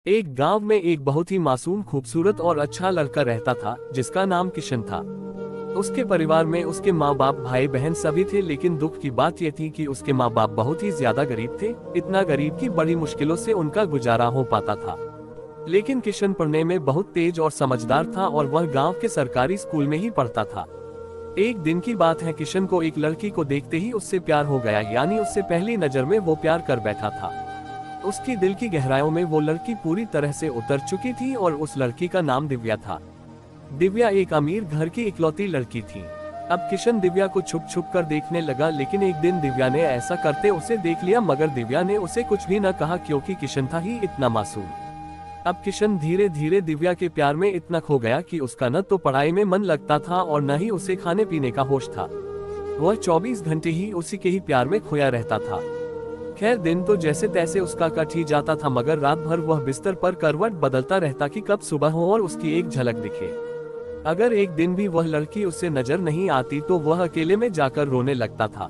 एक गांव में एक बहुत ही मासूम, खूबसूरत और अच्छा लड़का रहता था जिसका नाम किशन था। उसके परिवार में उसके माँ बाप, भाई बहन सभी थे, लेकिन दुख की बात यह थी कि उसके माँ बाप बहुत ही ज्यादा गरीब थे। इतना गरीब कि बड़ी मुश्किलों से उनका गुजारा हो पाता था। लेकिन किशन पढ़ने में बहुत तेज और समझदार था और वह गांव के सरकारी स्कूल में ही पढ़ता था। एक दिन की बात है, किशन को एक लड़की को देखते ही उससे प्यार हो गया, यानी उससे पहली नजर में वो प्यार कर बैठा था। उसकी दिल की गहराइयों में वो लड़की पूरी तरह से उतर चुकी थी और उस लड़की का नाम दिव्या था। दिव्या एक अमीर घर की इकलौती लड़की थी। अब किशन दिव्या को छुप छुप कर देखने लगा, लेकिन एक दिन दिव्या ने ऐसा करते उसे देख लिया, मगर दिव्या ने उसे कुछ भी न कहा क्योंकि किशन था ही इतना मासूम। अब किशन धीरे धीरे दिव्या के प्यार में इतना खो गया कि उसका न तो पढ़ाई में मन लगता था और न ही उसे खाने पीने का होश था। वह 24 घंटे ही उसी के ही प्यार में खोया रहता था। खैर, दिन तो जैसे तैसे उसका कट ही जाता था, मगर रात भर वह बिस्तर पर करवट बदलता रहता कि कब सुबह हो और उसकी एक झलक दिखे। अगर एक दिन भी वह लड़की उससे नजर नहीं आती तो वह अकेले में जाकर रोने लगता था।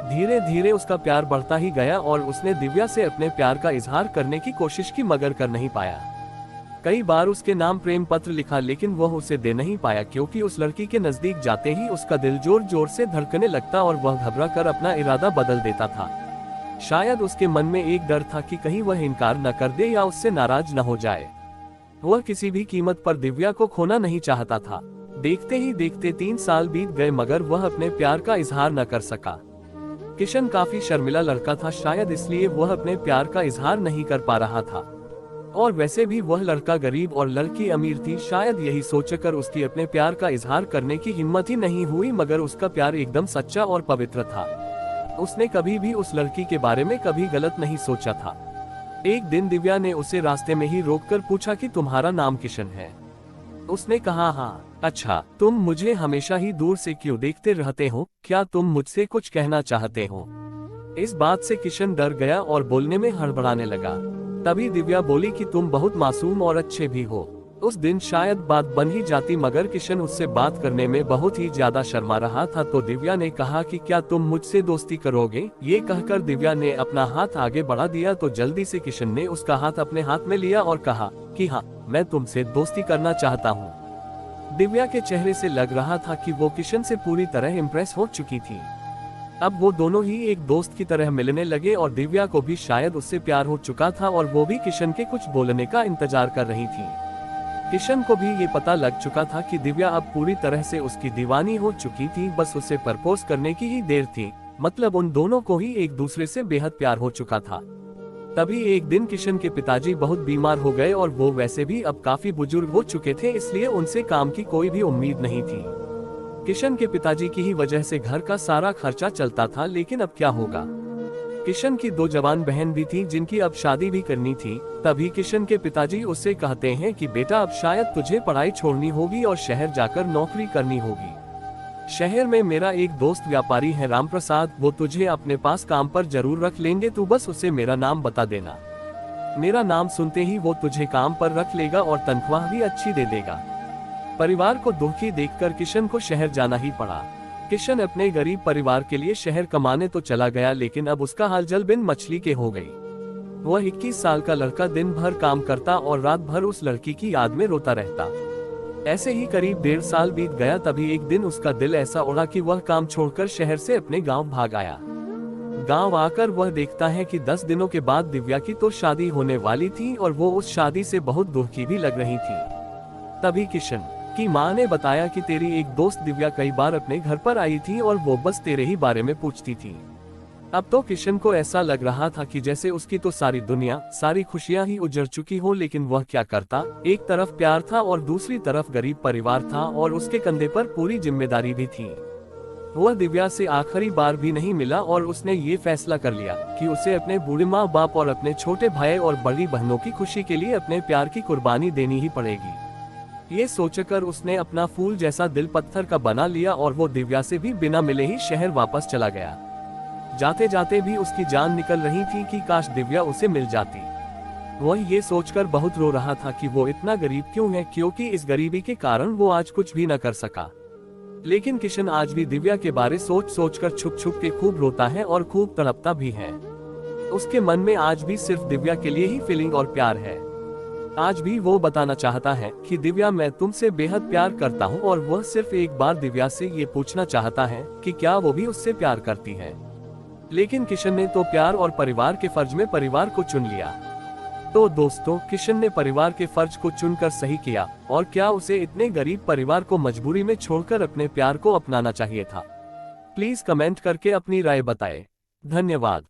धीरे धीरे उसका प्यार बढ़ता ही गया और उसने दिव्या से अपने प्यार का इजहार करने की कोशिश की, मगर कर नहीं पाया। कई बार उसके नाम प्रेम पत्र लिखा, लेकिन वह उसे दे नहीं पाया क्योंकि उस लड़की के नजदीक जाते ही उसका दिल जोर जोर से धड़कने लगता और वह घबरा कर अपना इरादा बदल देता था। शायद उसके मन में एक डर था कि कहीं वह इनकार न कर दे या उससे नाराज न हो जाए। वह किसी भी कीमत पर दिव्या को खोना नहीं चाहता था। देखते ही देखते 3 साल बीत गए, मगर वह अपने प्यार का इजहार न कर सका। किशन काफी शर्मिला लड़का था, शायद इसलिए वह अपने प्यार का इजहार नहीं कर पा रहा था। और वैसे भी वह लड़का गरीब और लड़की अमीर थी। शायद यही सोचकर उसकी अपने प्यार का इजहार करने की हिम्मत ही नहीं हुई, मगर उसका प्यार एकदम सच्चा और पवित्र था। उसने कभी भी उस लड़की के बारे में कभी गलत नहीं सोचा था। एक दिन दिव्या ने उसे रास्ते में ही रोककर पूछा कि तुम्हारा नाम किशन है? उसने कहा, हाँ। अच्छा, तुम मुझे हमेशा ही दूर से क्यों देखते रहते हो? क्या तुम मुझसे कुछ कहना चाहते हो? इस बात से किशन डर गया और बोलने में हड़बड़ाने लगा। तभी दिव्या बोली कि तुम बहुत मासूम और अच्छे भी हो। उस दिन शायद बात बन ही जाती, मगर किशन उससे बात करने में बहुत ही ज्यादा शर्मा रहा था। तो दिव्या ने कहा कि क्या तुम मुझसे दोस्ती करोगे? ये कहकर दिव्या ने अपना हाथ आगे बढ़ा दिया तो जल्दी से किशन ने उसका हाथ अपने हाथ में लिया और कहा कि हाँ, मैं तुमसे दोस्ती करना चाहता हूँ। दिव्या के चेहरे से लग रहा था कि वो किशन से पूरी तरह इम्प्रेस हो चुकी थी। अब वो दोनों ही एक दोस्त की तरह मिलने लगे और दिव्या को भी शायद उससे प्यार हो चुका था और वो भी किशन के कुछ बोलने का इंतजार कर रही थी। किशन को भी ये पता लग चुका था कि दिव्या अब पूरी तरह से उसकी दीवानी हो चुकी थी, बस उसे प्रपोज करने की ही देर थी। मतलब उन दोनों को ही एक दूसरे से बेहद प्यार हो चुका था। तभी एक दिन किशन के पिताजी बहुत बीमार हो गए और वो वैसे भी अब काफी बुजुर्ग हो चुके थे, इसलिए उनसे काम की कोई भी उम्मीद नहीं थी। किशन के पिताजी की ही वजह से घर का सारा खर्चा चलता था, लेकिन अब क्या होगा? किशन की 2 जवान बहन भी थी जिनकी अब शादी भी करनी थी। तभी किशन के पिताजी उससे कहते हैं कि बेटा, अब शायद तुझे पढ़ाई छोड़नी होगी और शहर जाकर नौकरी करनी होगी। शहर में मेरा एक दोस्त व्यापारी है, राम प्रसाद, वो तुझे अपने पास काम पर जरूर रख लेंगे। तू बस उसे मेरा नाम बता देना। मेरा नाम सुनते ही वो तुझे काम पर रख लेगा और तनख्वाह भी अच्छी दे देगा। परिवार को दुखी देखकर किशन को शहर जाना ही पड़ा। किशन अपने गरीब परिवार के लिए शहर कमाने तो चला गया, लेकिन अब उसका हाल जल बिन मछली के हो गई। वह 21 साल का लड़का दिन भर काम करता और रात भर उस लड़की की याद में रोता रहता। ऐसे ही करीब 1.5 साल बीत गया। तभी एक दिन उसका दिल ऐसा उड़ा कि वह काम छोड़कर शहर से अपने गांव भाग आया। गांव आकर वह देखता है कि 10 दिनों के बाद दिव्या की तो शादी होने वाली थी और वो उस शादी से बहुत दुखी भी लग रही थी। तभी किशन की माँ ने बताया कि तेरी एक दोस्त दिव्या कई बार अपने घर पर आई थी और वो बस तेरे ही बारे में पूछती थी। अब तो किशन को ऐसा लग रहा था कि जैसे उसकी तो सारी दुनिया, सारी खुशियां ही उजड़ चुकी हो, लेकिन वह क्या करता? एक तरफ प्यार था और दूसरी तरफ गरीब परिवार था और उसके कंधे पर पूरी जिम्मेदारी भी थी। वह दिव्या से आखिरी बार भी नहीं मिला और उसने ये फैसला कर लिया कि उसे अपने बूढ़े माँ बाप और अपने छोटे भाई और बड़ी बहनों की खुशी के लिए अपने प्यार की कुर्बानी देनी ही पड़ेगी। ये सोचकर उसने अपना फूल जैसा दिल पत्थर का बना लिया और वो दिव्या से भी बिना मिले ही शहर वापस चला गया। जाते जाते भी उसकी जान निकल रही थी कि काश दिव्या उसे मिल जाती। वह ये सोचकर बहुत रो रहा था कि वो इतना गरीब क्यों है, क्योंकि इस गरीबी के कारण वो आज कुछ भी न कर सका। लेकिन किशन आज भी दिव्या के बारे सोच सोचकर छुप छुप के खूब रोता है और खूब तड़पता भी है। उसके मन में आज भी सिर्फ दिव्या के लिए ही फीलिंग और प्यार है। आज भी वो बताना चाहता है कि दिव्या मैं तुमसे बेहद प्यार करता हूँ और वह सिर्फ एक बार दिव्या से ये पूछना चाहता है कि क्या वो भी उससे प्यार करती है। लेकिन किशन ने तो प्यार और परिवार के फर्ज में परिवार को चुन लिया। तो दोस्तों, किशन ने परिवार के फर्ज को चुनकर सही किया, और क्या उसे इतने गरीब परिवार को मजबूरी में छोड़कर अपने प्यार को अपनाना चाहिए था? प्लीज कमेंट करके अपनी राय बताएं। धन्यवाद।